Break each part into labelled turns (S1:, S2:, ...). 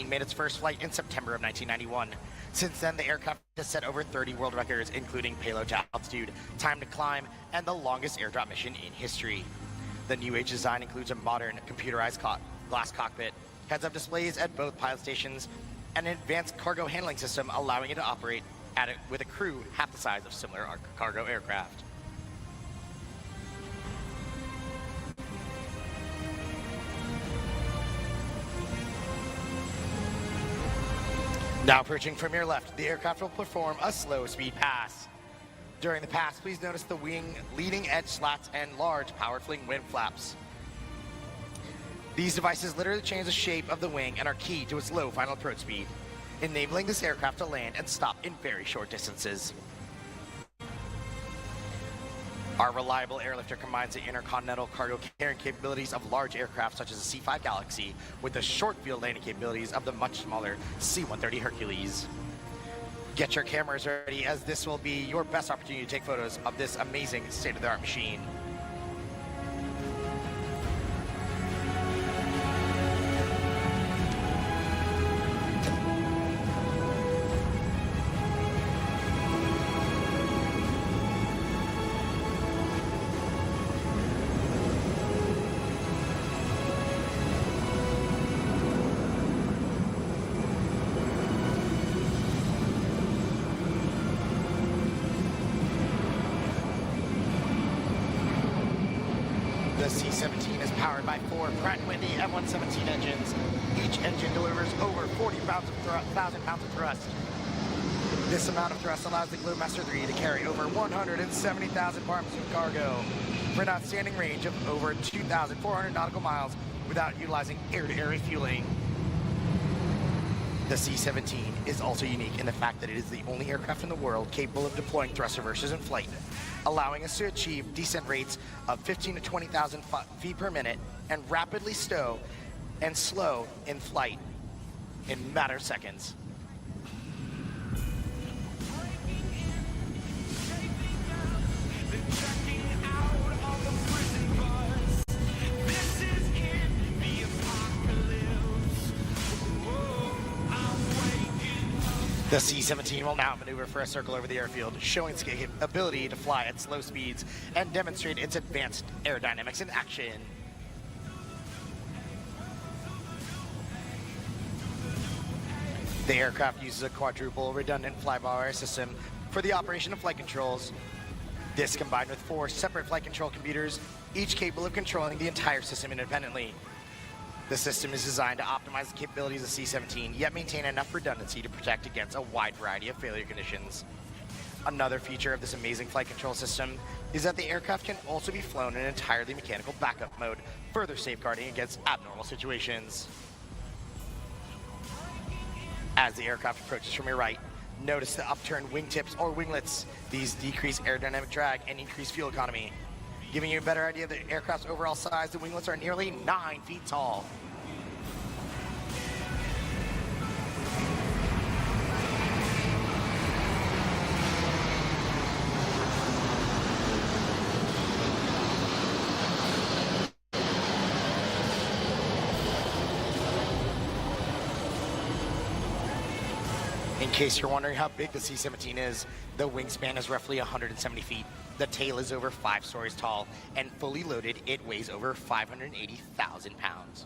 S1: C-17 made its first flight in September of 1991. Since then, the aircraft has set over 30 world records, including payload to altitude, time to climb, and the longest airdrop mission in history. The new age design includes a modern, computerized glass cockpit, heads-up displays at both pilot stations, and an advanced cargo handling system allowing it to operate with a crew half the size of similar cargo aircraft. Now approaching from your left, the aircraft will perform a slow speed pass. During the pass, please notice the wing leading edge slats and large powered fling wing flaps. These devices literally change the shape of the wing and are key to its low final approach speed, enabling this aircraft to land and stop in very short distances. Our reliable airlifter combines the intercontinental cargo carrying capabilities of large aircraft such as the C-5 Galaxy with the short field landing capabilities of the much smaller C-130 Hercules. Get your cameras ready, as this will be your best opportunity to take photos of this amazing state-of-the-art machine. The C-17 is powered by 4 Pratt & Whitney F-117 engines. Each engine delivers over 40,000 pounds of thrust. This amount of thrust allows the Globemaster III to carry over 170,000 pounds of cargo for an outstanding range of over 2,400 nautical miles without utilizing air-to-air refueling. The C-17 is also unique in the fact that it is the only aircraft in the world capable of deploying thrust reversers in flight, allowing us to achieve descent rates of 15 to 20,000 feet per minute and rapidly stow and slow in flight in a matter of seconds. The C-17 will now maneuver for a circle over the airfield, showing its ability to fly at slow speeds and demonstrate its advanced aerodynamics in action. The aircraft uses a quadruple redundant fly-by-wire system for the operation of flight controls. This combined with 4 separate flight control computers, each capable of controlling the entire system independently. The system is designed to optimize the capabilities of C-17, yet maintain enough redundancy to protect against a wide variety of failure conditions. Another feature of this amazing flight control system is that the aircraft can also be flown in an entirely mechanical backup mode, further safeguarding against abnormal situations. As the aircraft approaches from your right, notice the upturned wingtips or winglets. These decrease aerodynamic drag and increase fuel economy. Giving you a better idea of the aircraft's overall size, the winglets are nearly 9 feet tall. In case you're wondering how big the C-17 is, the wingspan is roughly 170 feet. The tail is over 5 stories tall, and fully loaded, it weighs over 580,000 pounds.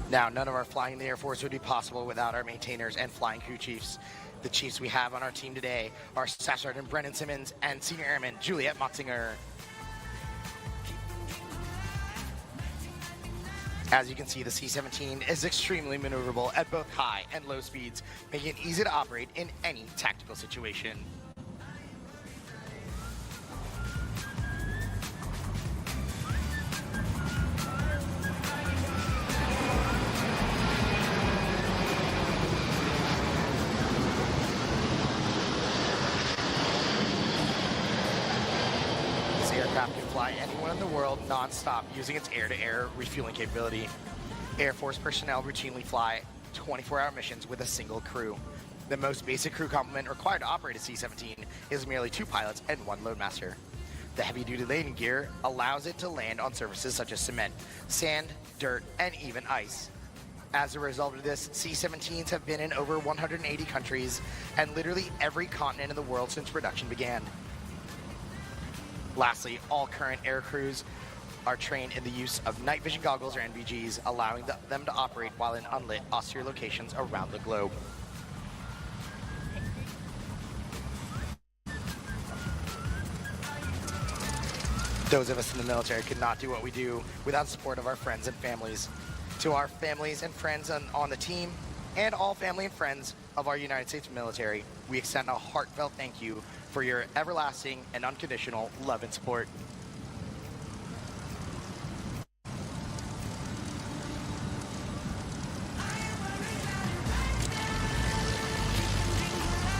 S1: Now, none of our flying in the Air Force would be possible without our maintainers and flying crew chiefs. The chiefs we have on our team today are Staff Sergeant Brendan Simmons and Senior Airman Juliet Motzinger. As you can see, the C-17 is extremely maneuverable at both high and low speeds, making it easy to operate in any tactical situation. Aircraft can fly anywhere in the world non-stop using its air-to-air refueling capability. Air Force personnel routinely fly 24-hour missions with a single crew. The most basic crew complement required to operate a C-17 is merely 2 pilots and 1 loadmaster. The heavy-duty landing gear allows it to land on surfaces such as cement, sand, dirt, and even ice. As a result of this, C-17s have been in over 180 countries and literally every continent in the world since production began. Lastly, all current air crews are trained in the use of night vision goggles or NVGs, allowing them to operate while in unlit, austere locations around the globe. Those of us in the military could not do what we do without support of our friends and families. To our families and friends on the team, and all family and friends of our United States military, we extend a heartfelt thank you for your everlasting and unconditional love and support.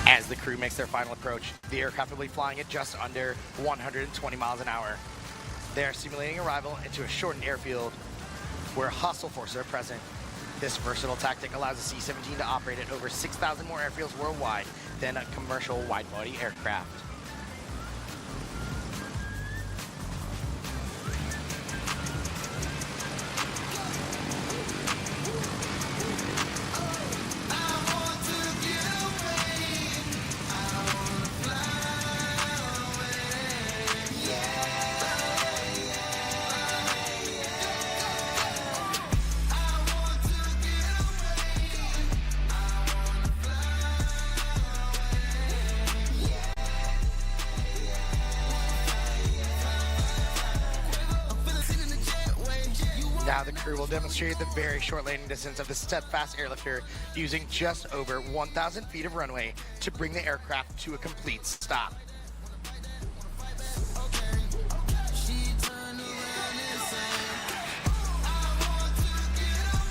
S1: As the crew makes their final approach, the aircraft will be flying at just under 120 miles an hour. They are simulating arrival into a shortened airfield where hostile forces are present. This versatile tactic allows the C-17 to operate at over 6,000 more airfields worldwide than a commercial wide-body aircraft. Now the crew will demonstrate the very short landing distance of the steadfast airlifter using just over 1,000 feet of runway to bring the aircraft to a complete stop.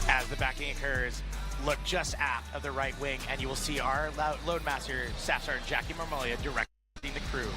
S1: As the backing occurs, look just aft of the right wing and you will see our loadmaster, Staff Sergeant Jackie Marmolia, directing the crew.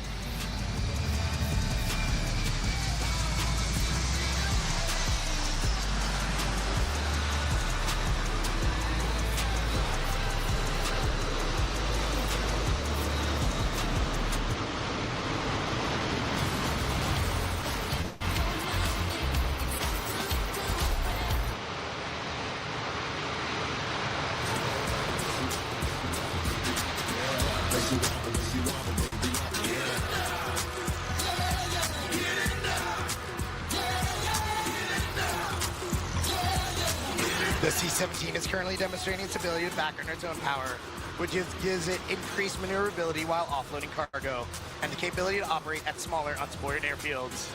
S1: The C-17 is currently demonstrating its ability to back under its own power, which gives it increased maneuverability while offloading cargo, and the capability to operate at smaller, unsupported airfields.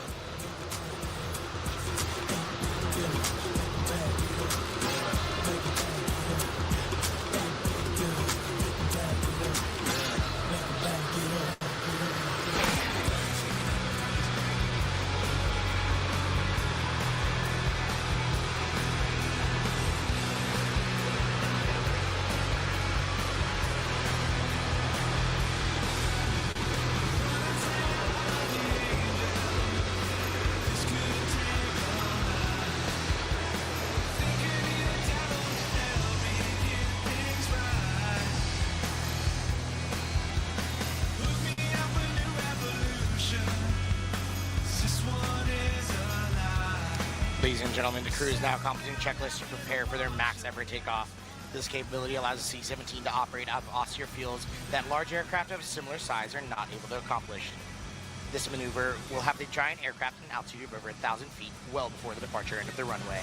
S1: Ladies and gentlemen, the crew is now completing checklists to prepare for their max effort takeoff. This capability allows the C-17 to operate out of austere fields that large aircraft of a similar size are not able to accomplish. This maneuver will have the giant aircraft at an altitude of over 1,000 feet well before the departure end of the runway.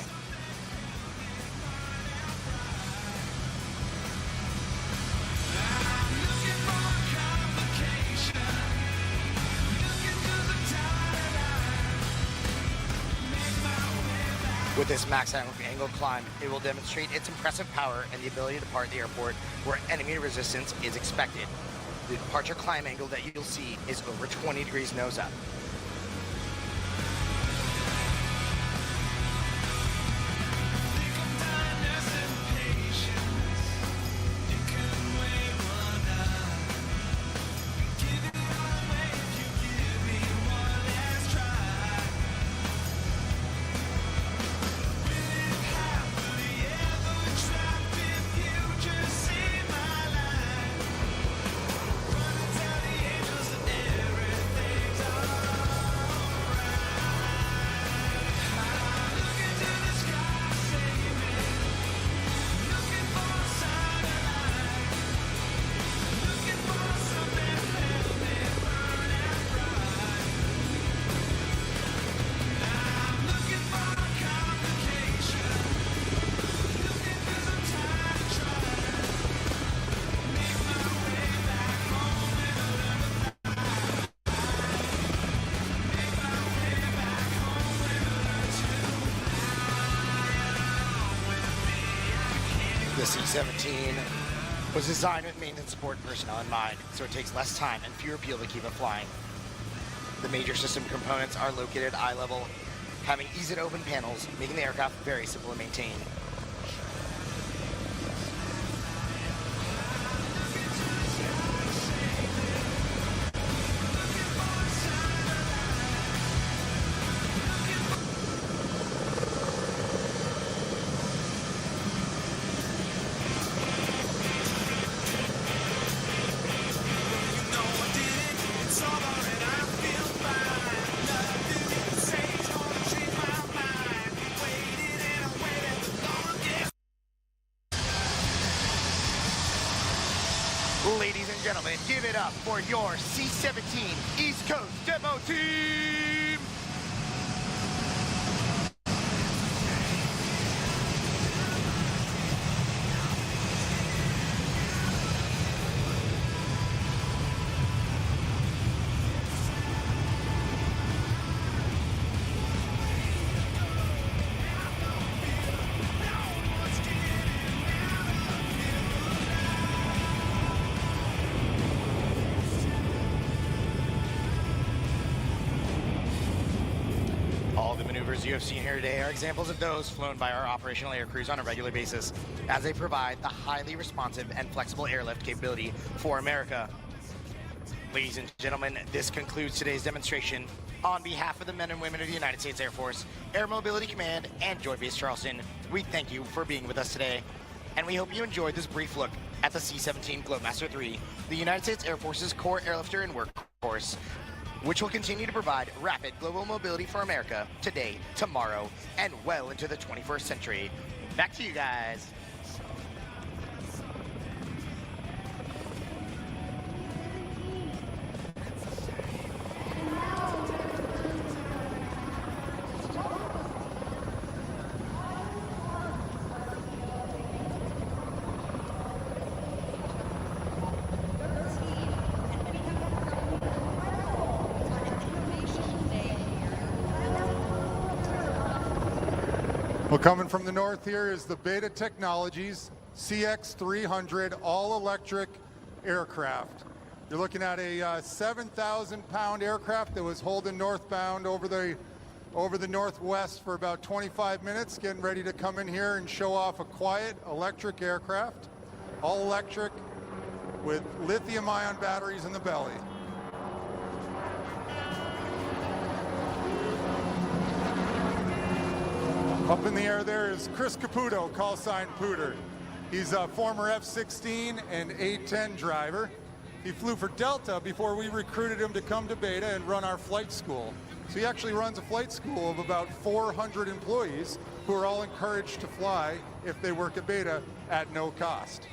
S1: With this max angle climb, it will demonstrate its impressive power and the ability to depart the airport where enemy resistance is expected. The departure climb angle that you'll see is over 20 degrees nose up. C-17 was designed with maintenance support personnel in mind, so it takes less time and fewer people to keep it flying. The major system components are located at eye level, having easy-to-open panels, making the aircraft very simple to maintain. Ladies and gentlemen, give it up for your C-17 East Coast Demo Team! All the maneuvers you have seen here today are examples of those flown by our operational air crews on a regular basis, as they provide the highly responsive and flexible airlift capability for America. Ladies and gentlemen, this concludes today's demonstration. On behalf of the men and women of the United States Air Force, Air Mobility Command, and Joint Base Charleston, we thank you for being with us today. And we hope you enjoyed this brief look at the C-17 Globemaster III, the United States Air Force's core airlifter and workhorse, which will continue to provide rapid global mobility for America today, tomorrow, and well into the 21st century. Back to you guys.
S2: Well, coming from the north here is the Beta Technologies CX300 all-electric aircraft. You're looking at a 7,000-pound aircraft that was holding northbound over the northwest for about 25 minutes, getting ready to come in here and show off a quiet electric aircraft, all electric with lithium-ion batteries in the belly. Up in the air there is Chris Caputo, call sign Pooter. He's a former F-16 and A-10 driver. He flew for Delta before we recruited him to come to Beta and run our flight school. So he actually runs a flight school of about 400 employees who are all encouraged to fly if they work at Beta at no cost.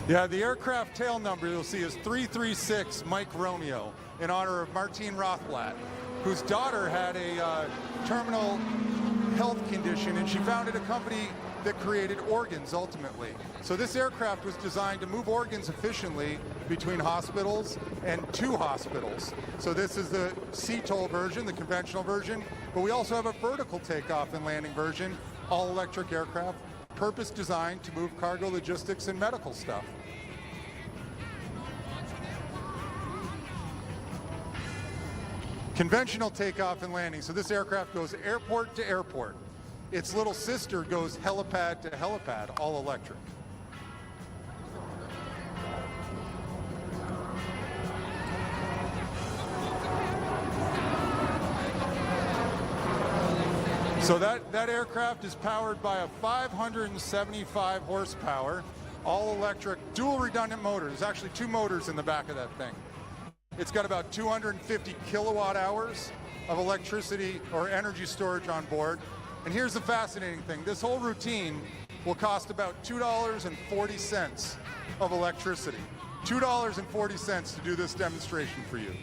S2: Yeah, the aircraft tail number you'll see is 336 Mike Romeo in honor of Martine Rothblatt, whose daughter had a terminal health condition, and she founded a company that created organs ultimately. So this aircraft was designed to move organs efficiently between hospitals and to hospitals. So this is the CTOL version, the conventional version, but we also have a vertical takeoff and landing version, all electric aircraft, purpose designed to move cargo logistics and medical stuff. Conventional takeoff and landing. So this aircraft goes airport to airport. Its little sister goes helipad to helipad, all electric. So that aircraft is powered by a 575 horsepower, all-electric, dual redundant motor. There's actually two motors in the back of that thing. It's got about 250 kilowatt hours of electricity or energy storage on board. And here's the fascinating thing. This whole routine will cost about $2.40 of electricity. $2.40 to do this demonstration for you.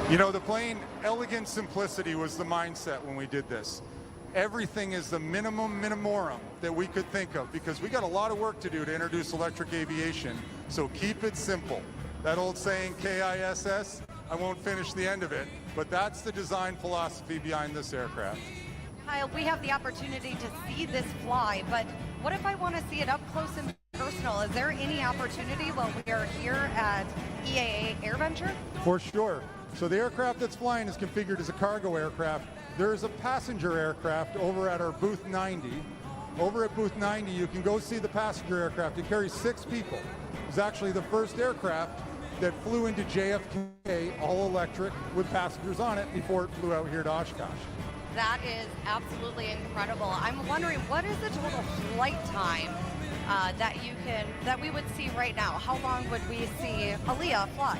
S2: You know, the plain elegant simplicity was the mindset when we did this. everything is the minimum minimorum that we could think of, because we got a lot of work to do to introduce electric aviation. So keep it simple. That old saying, KISS, I won't finish the end of it, but that's the design philosophy behind this aircraft.
S3: Kyle, we have the opportunity to see this fly, but what if I want to see it up close and personal? Is there any opportunity while we are here at EAA Airventure?
S2: For sure. So the aircraft that's flying is configured as a cargo aircraft. There is a passenger aircraft over at our booth 90. Over at booth 90, you can go see the passenger aircraft. It carries 6 people. It was actually the first aircraft that flew into JFK all electric with passengers on it before it flew out here to Oshkosh.
S3: That is absolutely incredible. I'm wondering, what is the total flight time that we would see right now? How long would we see Alia fly?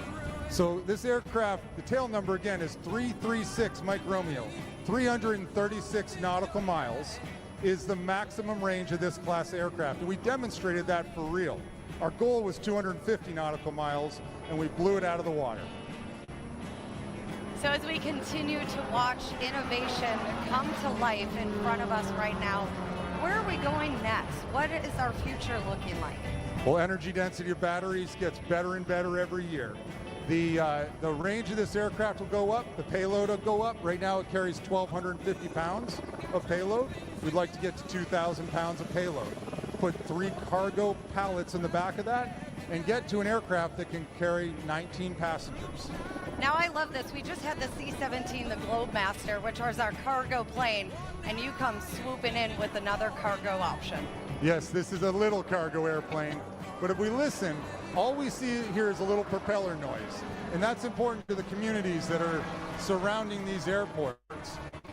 S2: So this aircraft, the tail number again is 336 Mike Romeo. 336 nautical miles is the maximum range of this class aircraft. And we demonstrated that for real. Our goal was 250 nautical miles, and we blew it out of the water.
S3: So as we continue to watch innovation come to life in front of us right now, where are we going next? What is our future looking like?
S2: Well, energy density of batteries gets better and better every year. The range of this aircraft will go up, the payload will go up. Right now it carries 1,250 pounds of payload. We'd like to get to 2,000 pounds of payload. Put 3 cargo pallets in the back of that and get to an aircraft that can carry 19 passengers.
S3: Now I love this. We just had the C-17, the Globemaster, which was our cargo plane, and you come swooping in with another cargo option.
S2: Yes, this is a little cargo airplane, but if we listen, all we see here is a little propeller noise, and that's important to the communities that are surrounding these airports.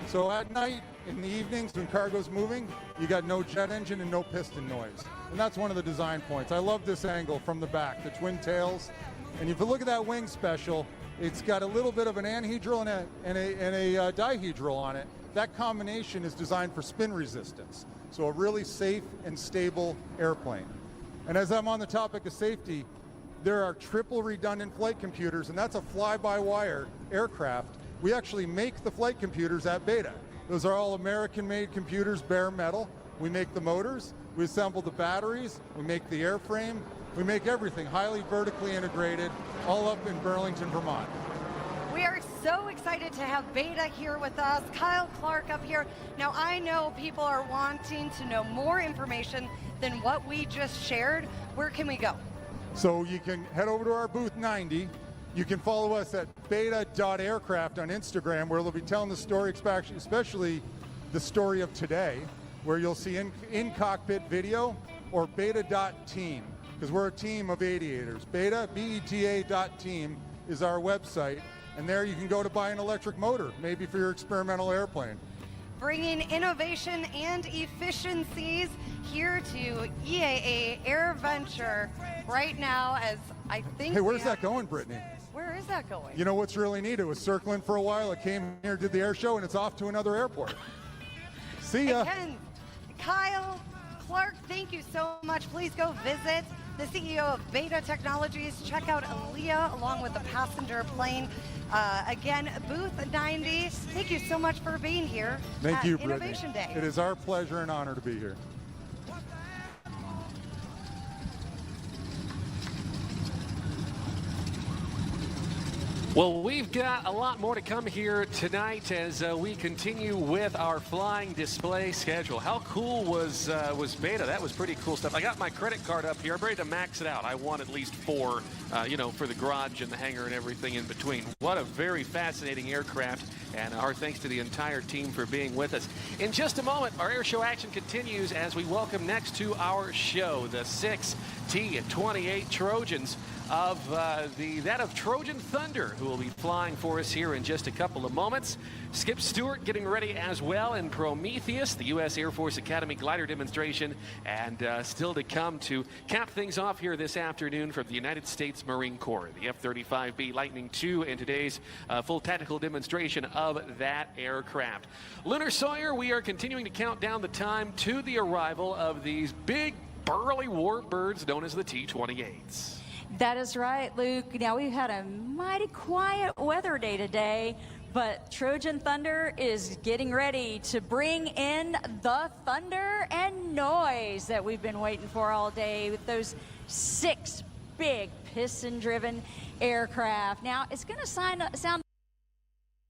S2: So at night, in the evenings, when cargo's moving, you got no jet engine and no piston noise. And that's one of the design points. I love this angle from the back, the twin tails. And if you look at that wing special, it's got a little bit of an anhedral and a dihedral on it. That combination is designed for spin resistance. So a really safe and stable airplane. And as I'm on the topic of safety, there are triple redundant flight computers, and that's a fly-by-wire aircraft. We actually make the flight computers at Beta. Those are all American-made computers, bare metal. We make the motors, we assemble the batteries, we make the airframe, we make everything highly vertically integrated, all up in Burlington, Vermont.
S3: We are so excited to have Beta here with us, Kyle Clark up here. Now I know people are wanting to know more information than what we just shared. Where can we go?
S2: So you can head over to our booth 90. You can follow us at beta.aircraft on Instagram, where they'll be telling the story, especially the story of today, where you'll see in-cockpit video, or beta.team, because we're a team of aviators. Beta, BETA.team is our website, and there you can go to buy an electric motor, maybe for your experimental airplane.
S3: Bringing innovation and efficiencies here to EAA Airventure right now, as I think.
S2: Hey, where's that going, Brittany?
S3: Where is that going?
S2: You know what's really neat? It was circling for a while. It came here, did the air show, and it's off to another airport. See ya.
S3: Again, Kyle Clark, thank you so much. Please go visit the CEO of Beta Technologies. Check out Alia along with the passenger plane. Again, booth 90. Thank you so much for being here.
S2: Thank you,
S3: Innovation
S2: Brittany.
S3: Day.
S2: It is our pleasure and honor to be here.
S4: Well, we've got a lot more to come here tonight as we continue with our flying display schedule. How cool was Beta? That was pretty cool stuff. I got my credit card up here. I'm ready to max it out. I want at least 4, for the garage and the hangar and everything in between. What a very fascinating aircraft, and our thanks to the entire team for being with us. In just a moment, our air show action continues as we welcome next to our show the 6 T-28 Trojans of that of Trojan Thunder, who will be flying for us here in just a couple of moments. Skip Stewart getting ready as well in Prometheus, the U.S. Air Force Academy glider demonstration, and still to come to cap things off here this afternoon from the United States Marine Corps, the F-35B Lightning II, in today's full tactical demonstration of that aircraft. Lunar Sawyer, we are continuing to count down the time to the arrival of these big burly warbirds known as the T-28s.
S5: That is right, Luke. Now, we've had a mighty quiet weather day today, but Trojan Thunder is getting ready to bring in the thunder and noise that we've been waiting for all day with those 6 big piston-driven aircraft. Now, it's going to sound